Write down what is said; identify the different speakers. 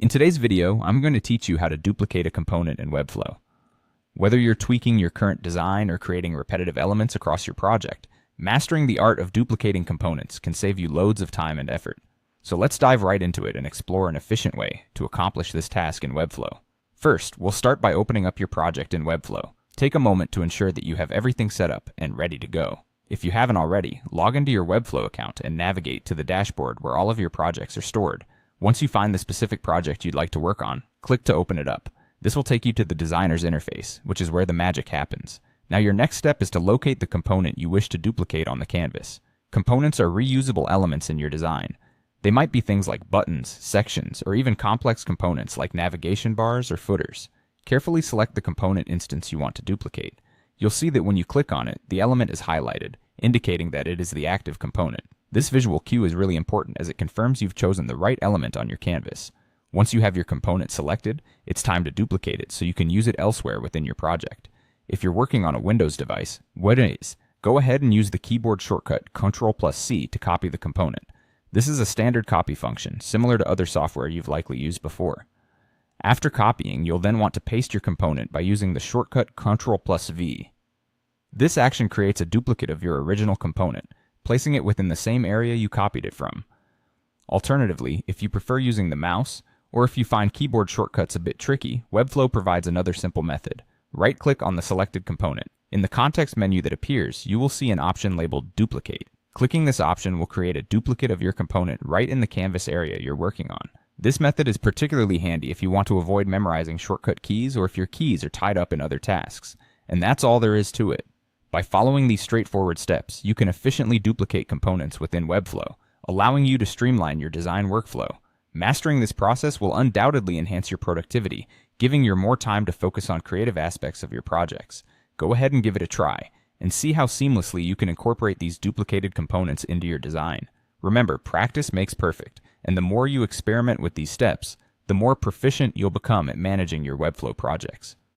Speaker 1: In today's video, I'm going to teach you how to duplicate a component in Webflow. Whether you're tweaking your current design or creating repetitive elements across your project, mastering the art of duplicating components can save you loads of time and effort. So let's dive right into it and explore an efficient way to accomplish this task in Webflow. First, we'll start by opening up your project in Webflow. Take a moment to ensure that you have everything set up and ready to go. If you haven't already, log into your Webflow account and navigate to the dashboard where all of your projects are stored. Once you find the specific project you'd like to work on, click to open it up. This will take you to the designer's interface, which is where the magic happens. Now your next step is to locate the component you wish to duplicate on the canvas. Components are reusable elements in your design. They might be things like buttons, sections, or even complex components like navigation bars or footers. Carefully select the component instance you want to duplicate. You'll see that when you click on it, the element is highlighted, indicating that it is the active component. This visual cue is really important as it confirms you've chosen the right element on your canvas. Once you have your component selected, it's time to duplicate it so you can use it elsewhere within your project. If you're working on a Windows device, go ahead and use the keyboard shortcut Ctrl+C to copy the component. This is a standard copy function, similar to other software you've likely used before. After copying, you'll then want to paste your component by using the shortcut Ctrl+V. This action creates a duplicate of your original component, placing it within the same area you copied it from. Alternatively, if you prefer using the mouse, or if you find keyboard shortcuts a bit tricky, Webflow provides another simple method. Right-click on the selected component. In the context menu that appears, you will see an option labeled Duplicate. Clicking this option will create a duplicate of your component right in the canvas area you're working on. This method is particularly handy if you want to avoid memorizing shortcut keys or if your keys are tied up in other tasks. And that's all there is to it. By following these straightforward steps, you can efficiently duplicate components within Webflow, allowing you to streamline your design workflow. Mastering this process will undoubtedly enhance your productivity, giving you more time to focus on creative aspects of your projects. Go ahead and give it a try, and see how seamlessly you can incorporate these duplicated components into your design. Remember, practice makes perfect, and the more you experiment with these steps, the more proficient you'll become at managing your Webflow projects.